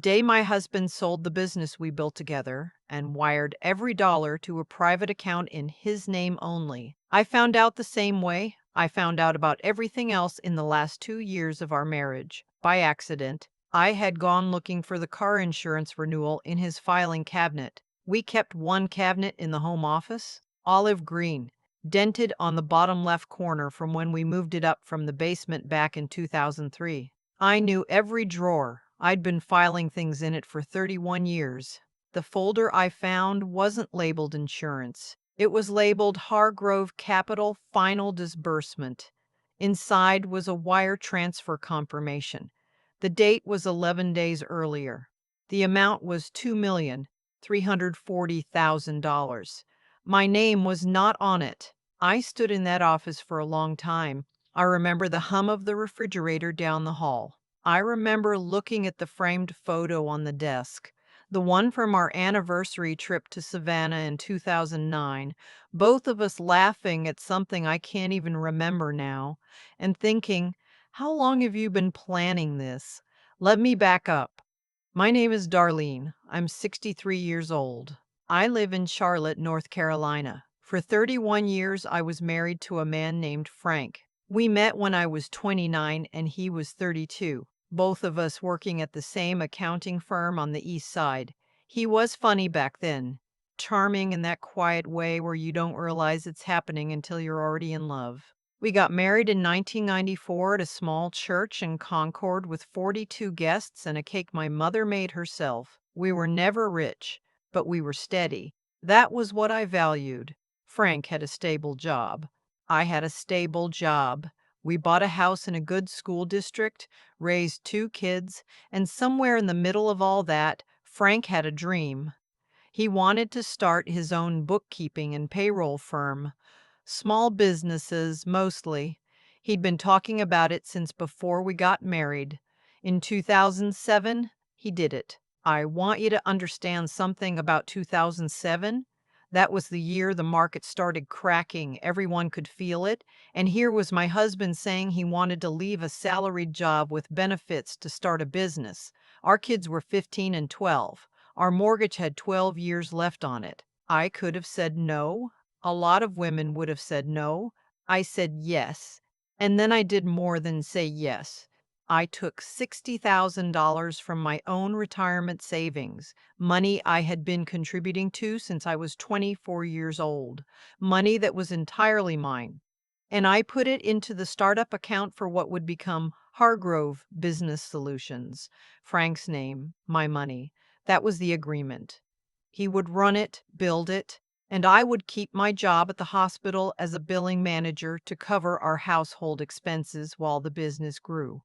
Day my husband sold the business we built together and wired every dollar to a private account in his name only. I found out the same way I found out about everything else in the last 2 years of our marriage, by accident. I had gone looking for the car insurance renewal in his filing cabinet. We kept one cabinet in the home office, olive green, dented on the bottom left corner from when we moved it up from the basement back in 2003. I knew every drawer. I'd been filing things in it for 31 years. The folder I found wasn't labeled insurance. It was labeled Hargrove Capital Final Disbursement. Inside was a wire transfer confirmation. The date was 11 days earlier. The amount was $2,340,000. My name was not on it. I stood in that office for a long time. I remember the hum of the refrigerator down the hall. I remember looking at the framed photo on the desk, the one from our anniversary trip to Savannah in 2009, both of us laughing at something I can't even remember now, and thinking, how long have you been planning this? Let me back up. My name is Darlene. I'm 63 years old. I live in Charlotte, North Carolina. For 31 years, I was married to a man named Frank. We met when I was 29 and he was 32, both of us working at the same accounting firm on the East Side. He was funny back then, charming in that quiet way where you don't realize it's happening until you're already in love. We got married in 1994 at a small church in Concord with 42 guests and a cake my mother made herself. We were never rich, but we were steady. That was what I valued. Frank had a stable job. I had a stable job. We bought a house in a good school district, raised 2 kids, and somewhere in the middle of all that, Frank had a dream. He wanted to start his own bookkeeping and payroll firm. Small businesses, mostly. He'd been talking about it since before we got married. In 2007, he did it. I want you to understand something about 2007. That was the year the market started cracking. Everyone could feel it. And here was my husband saying he wanted to leave a salaried job with benefits to start a business. Our kids were 15 and 12. Our mortgage had 12 years left on it. I could have said no. A lot of women would have said no. I said yes. And then I did more than say yes. I took $60,000 from my own retirement savings, money I had been contributing to since I was 24 years old, money that was entirely mine. And I put it into the startup account for what would become Hargrove Business Solutions. Frank's name, my money. That was the agreement. He would run it, build it, and I would keep my job at the hospital as a billing manager to cover our household expenses while the business grew.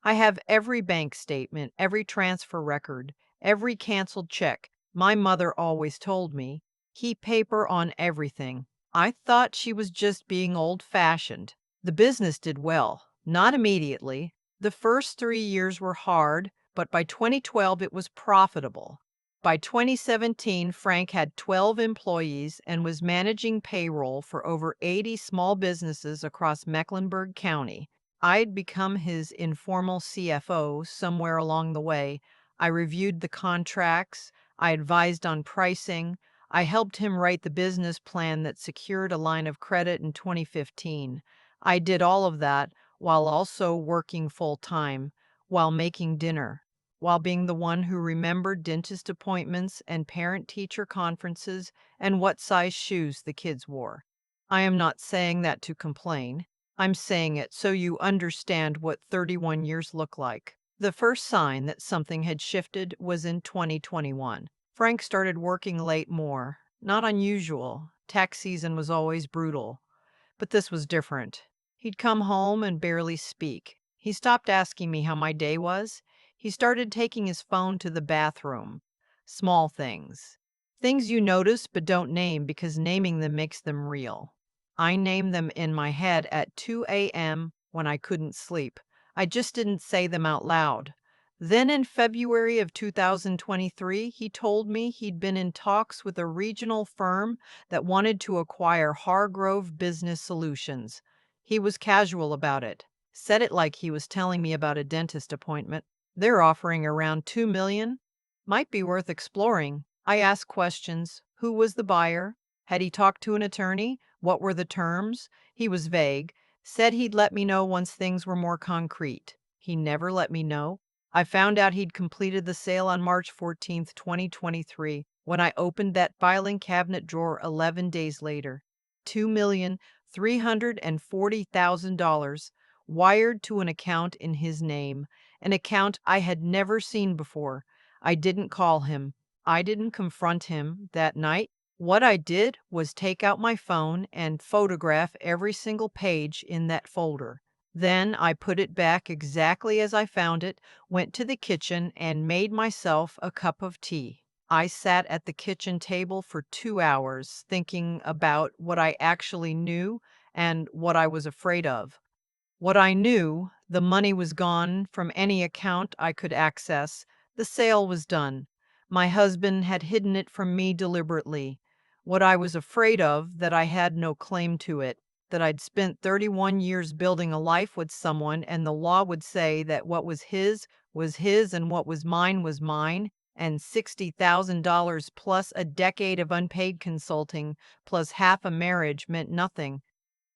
I have every bank statement, every transfer record, every canceled check. My mother always told me, keep paper on everything. I thought she was just being old-fashioned. The business did well, not immediately. The first 3 years were hard, but by 2012 it was profitable. By 2017, Frank had 12 employees and was managing payroll for over 80 small businesses across Mecklenburg County. I'd become his informal CFO somewhere along the way. I reviewed the contracts, I advised on pricing, I helped him write the business plan that secured a line of credit in 2015. I did all of that while also working full-time, while making dinner, while being the one who remembered dentist appointments and parent-teacher conferences and what size shoes the kids wore. I am not saying that to complain. I'm saying it so you understand what 31 years look like. The first sign that something had shifted was in 2021. Frank started working late more. Not unusual. Tax season was always brutal. But this was different. He'd come home and barely speak. He stopped asking me how my day was. He started taking his phone to the bathroom. Small things. Things you notice but don't name because naming them makes them real. I named them in my head at 2 a.m. when I couldn't sleep. I just didn't say them out loud. Then in February of 2023, he told me he'd been in talks with a regional firm that wanted to acquire Hargrove Business Solutions. He was casual about it, said it like he was telling me about a dentist appointment. They're offering around $2 million. Might be worth exploring. I asked questions. Who was the buyer? Had he talked to an attorney? What were the terms? He was vague. Said he'd let me know once things were more concrete. He never let me know. I found out he'd completed the sale on March 14th, 2023, when I opened that filing cabinet drawer 11 days later. $2,340,000 wired to an account in his name, an account I had never seen before. I didn't call him. I didn't confront him that night. What I did was take out my phone and photograph every single page in that folder. Then I put it back exactly as I found it, went to the kitchen, and made myself a cup of tea. I sat at the kitchen table for 2 hours thinking about what I actually knew and what I was afraid of. What I knew, the money was gone from any account I could access. The sale was done. My husband had hidden it from me deliberately. What I was afraid of, that I had no claim to it, that I'd spent 31 years building a life with someone, and the law would say that what was his and what was mine, and $60,000 plus a decade of unpaid consulting plus half a marriage meant nothing.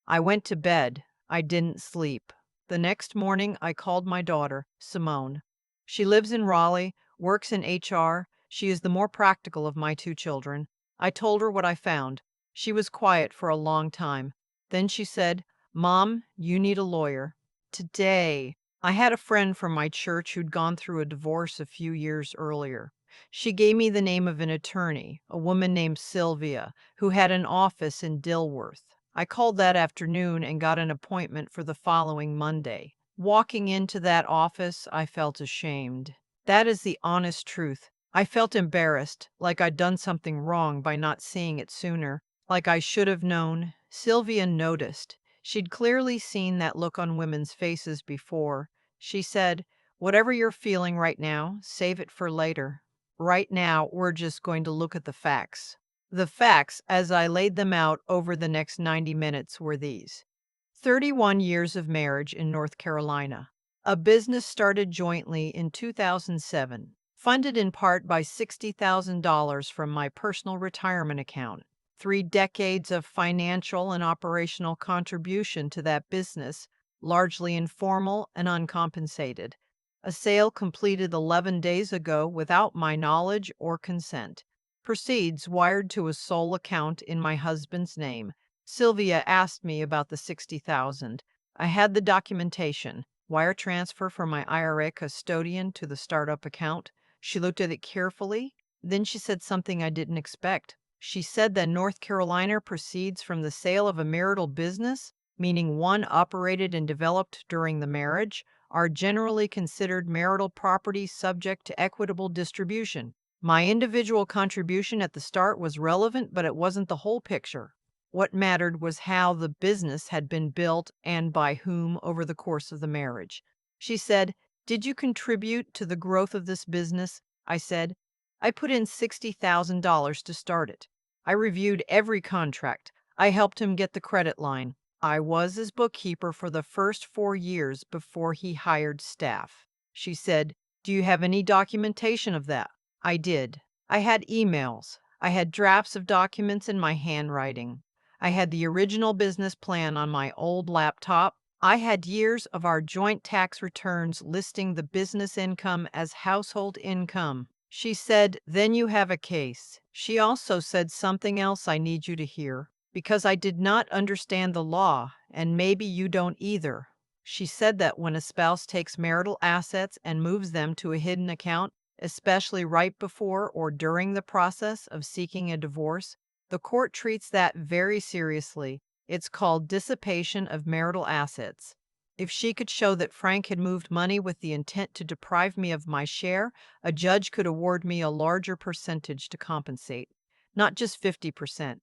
I went to bed. I didn't sleep. The next morning, I called my daughter, Simone. She lives in Raleigh, works in HR. She is the more practical of my two children. I told her what I found. She was quiet for a long time. Then she said, "Mom, you need a lawyer." Today, I had a friend from my church who'd gone through a divorce a few years earlier. She gave me the name of an attorney, a woman named Sylvia, who had an office in Dilworth. I called that afternoon and got an appointment for the following Monday. Walking into that office, I felt ashamed. That is the honest truth. I felt embarrassed, like I'd done something wrong by not seeing it sooner, like I should have known. Sylvia noticed. She'd clearly seen that look on women's faces before. She said, "Whatever you're feeling right now, save it for later. Right now, we're just going to look at the facts." The facts, as I laid them out over the next 90 minutes, were these: 31 years of marriage in North Carolina. A business started jointly in 2007, funded in part by $60,000 from my personal retirement account. 3 decades of financial and operational contribution to that business, largely informal and uncompensated. A sale completed 11 days ago without my knowledge or consent. Proceeds wired to a sole account in my husband's name. Sylvia asked me about the 60,000. I had the documentation. Wire transfer from my IRA custodian to the startup account. She looked at it carefully. Then she said something I didn't expect. She said that North Carolina proceeds from the sale of a marital business, meaning one operated and developed during the marriage, are generally considered marital property subject to equitable distribution. My individual contribution at the start was relevant, but it wasn't the whole picture. What mattered was how the business had been built and by whom over the course of the marriage. She said, "Did you contribute to the growth of this business?" I said, "I put in $60,000 to start it. I reviewed every contract. I helped him get the credit line. I was his bookkeeper for the first 4 years before he hired staff." She said, "Do you have any documentation of that?" I did. I had emails. I had drafts of documents in my handwriting. I had the original business plan on my old laptop. I had years of our joint tax returns listing the business income as household income. She said, "Then you have a case." She also said something else I need you to hear, because I did not understand the law, and maybe you don't either. She said that when a spouse takes marital assets and moves them to a hidden account, especially right before or during the process of seeking a divorce, the court treats that very seriously. It's called dissipation of marital assets. If she could show that Frank had moved money with the intent to deprive me of my share, a judge could award me a larger percentage to compensate. Not just 50%,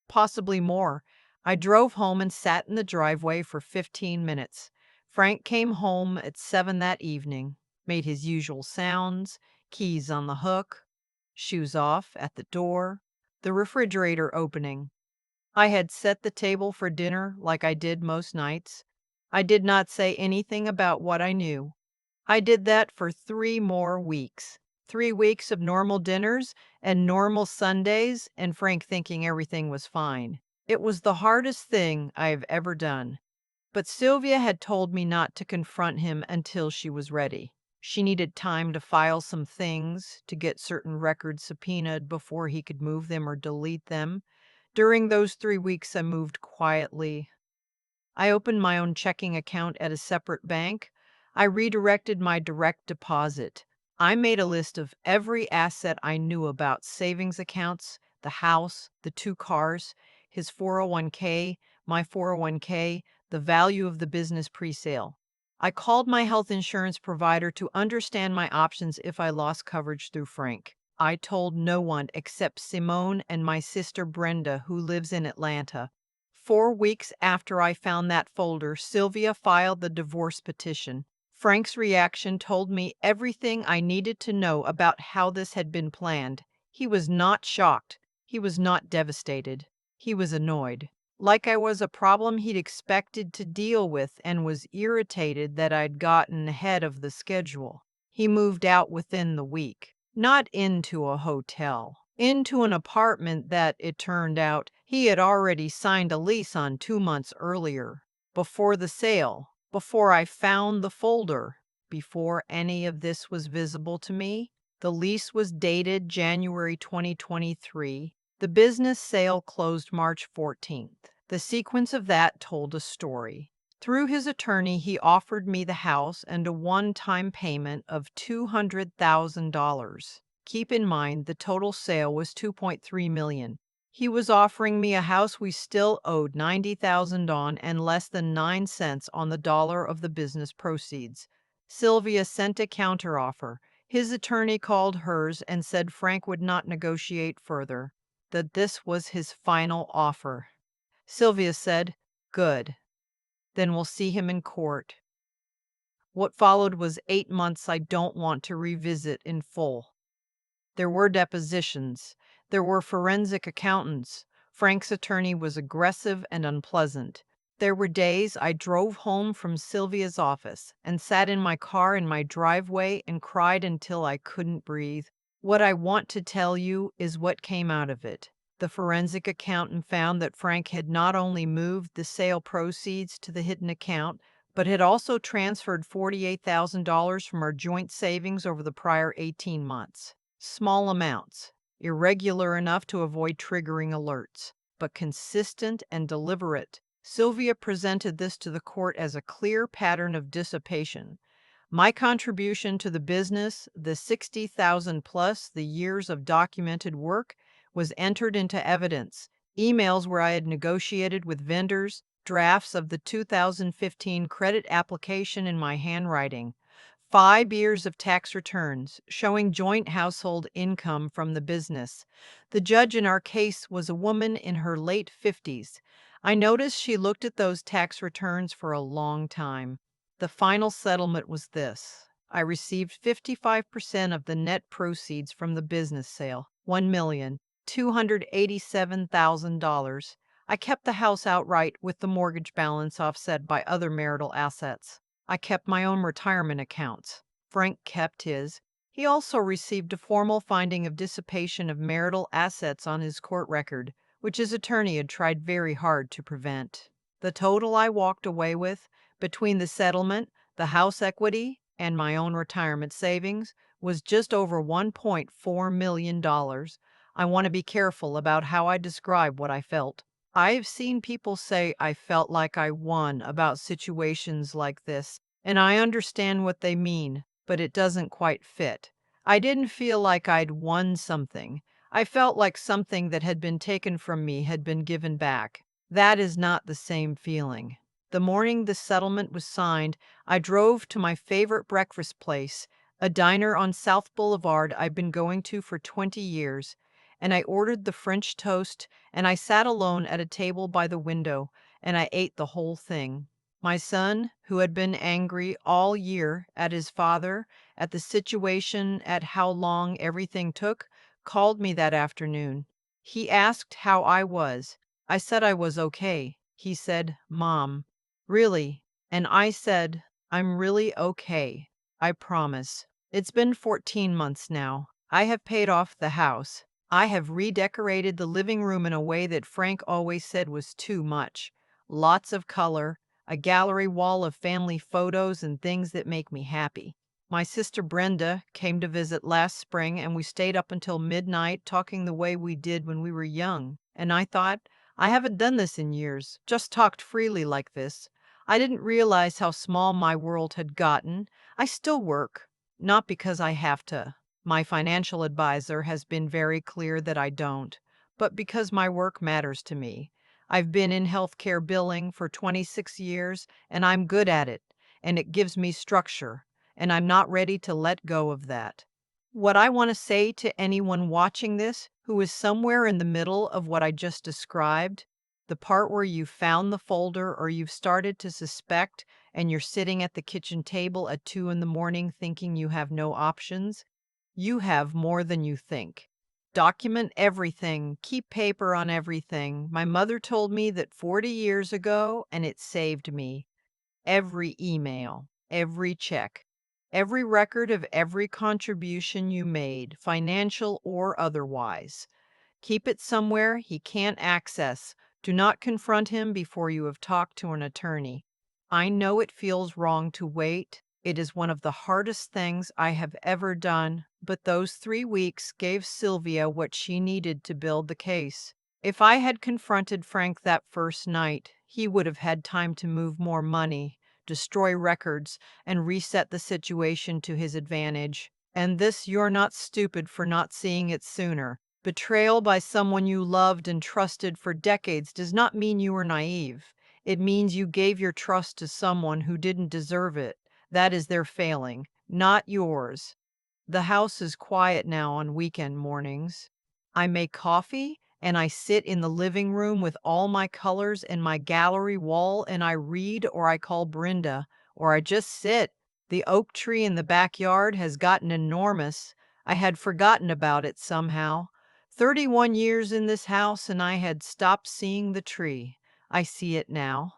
possibly more. I drove home and sat in the driveway for 15 minutes. Frank came home at 7 that evening, made his usual sounds, keys on the hook, shoes off at the door, the refrigerator opening. I had set the table for dinner like I did most nights. I did not say anything about what I knew. I did that for 3 more weeks. 3 weeks of normal dinners and normal Sundays, and Frank thinking everything was fine. It was the hardest thing I've ever done. But Sylvia had told me not to confront him until she was ready. She needed time to file some things, to get certain records subpoenaed before he could move them or delete them. During those 3 weeks, I moved quietly. I opened my own checking account at a separate bank. I redirected my direct deposit. I made a list of every asset I knew about: savings accounts, the house, the 2 cars, his 401k, my 401k, the value of the business presale. I called my health insurance provider to understand my options if I lost coverage through Frank. I told no one except Simone and my sister Brenda, who lives in Atlanta. 4 weeks after I found that folder, Sylvia filed the divorce petition. Frank's reaction told me everything I needed to know about how this had been planned. He was not shocked. He was not devastated. He was annoyed. Like I was a problem he'd expected to deal with, and was irritated that I'd gotten ahead of the schedule. He moved out within the week. Not into a hotel, into an apartment that, it turned out, he had already signed a lease on 2 months earlier. Before the sale, before I found the folder, before any of this was visible to me. The lease was dated January 2023. The business sale closed March 14th. The sequence of that told a story. Through his attorney, he offered me the house and a one-time payment of $200,000. Keep in mind, the total sale was $2.3 million. He was offering me a house we still owed $90,000 on, and less than 9 cents on the dollar of the business proceeds. Sylvia sent a counteroffer. His attorney called hers and said Frank would not negotiate further, that this was his final offer. Sylvia said, "Good. Then we'll see him in court." What followed was 8 months I don't want to revisit in full. There were depositions. There were forensic accountants. Frank's attorney was aggressive and unpleasant. There were days I drove home from Sylvia's office and sat in my car in my driveway and cried until I couldn't breathe. What I want to tell you is what came out of it. The forensic accountant found that Frank had not only moved the sale proceeds to the hidden account, but had also transferred $48,000 from our joint savings over the prior 18 months. Small amounts, irregular enough to avoid triggering alerts, but consistent and deliberate. Sylvia presented this to the court as a clear pattern of dissipation. My contribution to the business, the 60,000 plus the years of documented work, was entered into evidence. Emails where I had negotiated with vendors, drafts of the 2015 credit application in my handwriting, 5 years of tax returns showing joint household income from the business. The judge in our case was a woman in her late 50s. I noticed she looked at those tax returns for a long time. The final settlement was this: I received 55% of the net proceeds from the business sale, $1,287,000. I kept the house outright with the mortgage balance offset by other marital assets. I kept my own retirement accounts. Frank kept his. He also received a formal finding of dissipation of marital assets on his court record, which his attorney had tried very hard to prevent. The total I walked away with, between the settlement, the house equity, and my own retirement savings, was just over $1.4 million. I want to be careful about how I describe what I felt. I've seen people say I felt like I won about situations like this, and I understand what they mean, but it doesn't quite fit. I didn't feel like I'd won something. I felt like something that had been taken from me had been given back. That is not the same feeling. The morning the settlement was signed, I drove to my favorite breakfast place, a diner on South Boulevard I've been going to for 20 years, and I ordered the French toast, and I sat alone at a table by the window, and I ate the whole thing. My son, who had been angry all year at his father, at the situation, at how long everything took, called me that afternoon. He asked how I was. I said I was okay. He said, "Mom, really?" And I said, "I'm really okay. I promise." It's been 14 months now. I have paid off the house. I have redecorated the living room in a way that Frank always said was too much. Lots of color, a gallery wall of family photos and things that make me happy. My sister Brenda came to visit last spring and we stayed up until midnight talking the way we did when we were young. And I thought, I haven't done this in years, just talked freely like this. I didn't realize how small my world had gotten. I still work, not because I have to. My financial advisor has been very clear that I don't, but because my work matters to me. I've been in healthcare billing for 26 years and I'm good at it, and it gives me structure, and I'm not ready to let go of that. What I want to say to anyone watching this who is somewhere in the middle of what I just described, the part where you found the folder or you've started to suspect and you're sitting at the kitchen table at 2 in the morning thinking you have no options, you have more than you think. Document everything, keep paper on everything. My mother told me that 40 years ago, and it saved me. Every email, every check, every record of every contribution you made, financial or otherwise. Keep it somewhere he can't access. Do not confront him before you have talked to an attorney. I know it feels wrong to wait. It is one of the hardest things I have ever done, but those 3 weeks gave Sylvia what she needed to build the case. If I had confronted Frank that first night, he would have had time to move more money, destroy records, and reset the situation to his advantage. And this, you're not stupid for not seeing it sooner. Betrayal by someone you loved and trusted for decades does not mean you were naive. It means you gave your trust to someone who didn't deserve it. That is their failing, not yours. The house is quiet now on weekend mornings. I make coffee and I sit in the living room with all my colors and my gallery wall and I read or I call Brenda or I just sit. The oak tree in the backyard has gotten enormous. I had forgotten about it somehow. 31 years in this house and I had stopped seeing the tree. I see it now.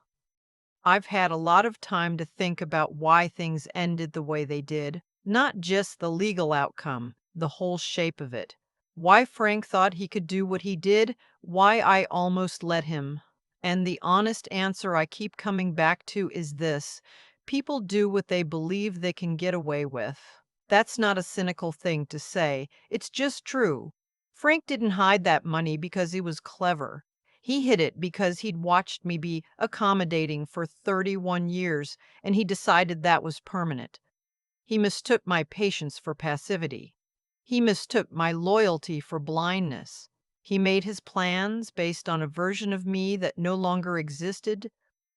I've had a lot of time to think about why things ended the way they did, not just the legal outcome, the whole shape of it. Why Frank thought he could do what he did, why I almost let him. And the honest answer I keep coming back to is this: people do what they believe they can get away with. That's not a cynical thing to say, it's just true. Frank didn't hide that money because he was clever. He hid it because he'd watched me be accommodating for 31 years and he decided that was permanent. He mistook my patience for passivity. He mistook my loyalty for blindness. He made his plans based on a version of me that no longer existed,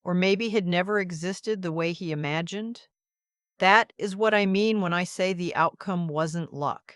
or maybe had never existed the way he imagined. That is what I mean when I say the outcome wasn't luck.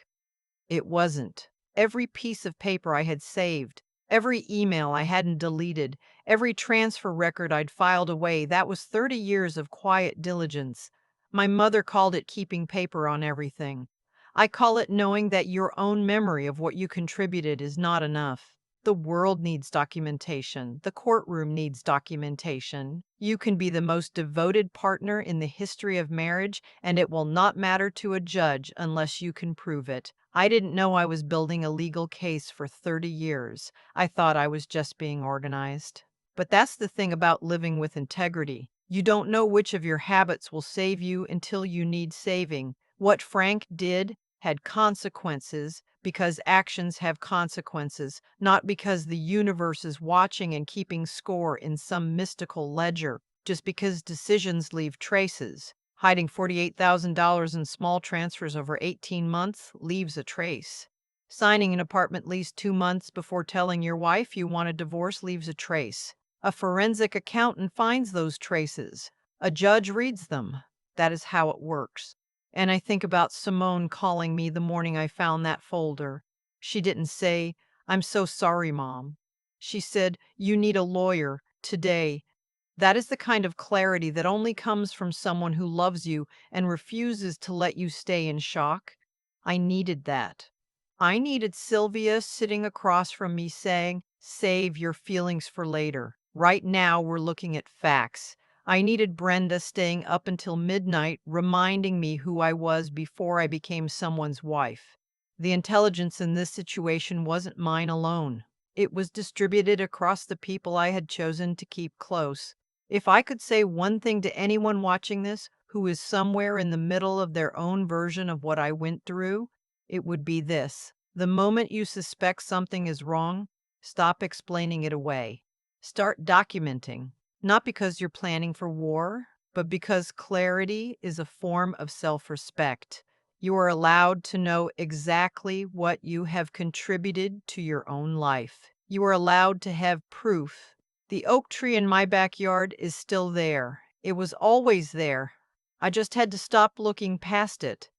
It wasn't. Every piece of paper I had saved, every email I hadn't deleted, every transfer record I'd filed away, that was 30 years of quiet diligence. My mother called it keeping paper on everything. I call it knowing that your own memory of what you contributed is not enough. The world needs documentation. The courtroom needs documentation. You can be the most devoted partner in the history of marriage, and it will not matter to a judge unless you can prove it. I didn't know I was building a legal case for 30 years. I thought I was just being organized. But that's the thing about living with integrity. You don't know which of your habits will save you until you need saving. What Frank did had consequences because actions have consequences, not because the universe is watching and keeping score in some mystical ledger, just because decisions leave traces. Hiding $48,000 in small transfers over 18 months leaves a trace. Signing an apartment lease 2 months before telling your wife you want a divorce leaves a trace. A forensic accountant finds those traces. A judge reads them. That is how it works. And I think about Simone calling me the morning I found that folder. She didn't say, "I'm so sorry, Mom." She said, "You need a lawyer today." That is the kind of clarity that only comes from someone who loves you and refuses to let you stay in shock. I needed that. I needed Sylvia sitting across from me saying, "Save your feelings for later. Right now, we're looking at facts." I needed Brenda staying up until midnight, reminding me who I was before I became someone's wife. The intelligence in this situation wasn't mine alone. It was distributed across the people I had chosen to keep close. If I could say one thing to anyone watching this who is somewhere in the middle of their own version of what I went through, it would be this. The moment you suspect something is wrong, stop explaining it away. Start documenting. Not because you're planning for war, but because clarity is a form of self respect. You are allowed to know exactly what you have contributed to your own life. You are allowed to have proof. The oak tree in my backyard is still there. It was always there. I just had to stop looking past it.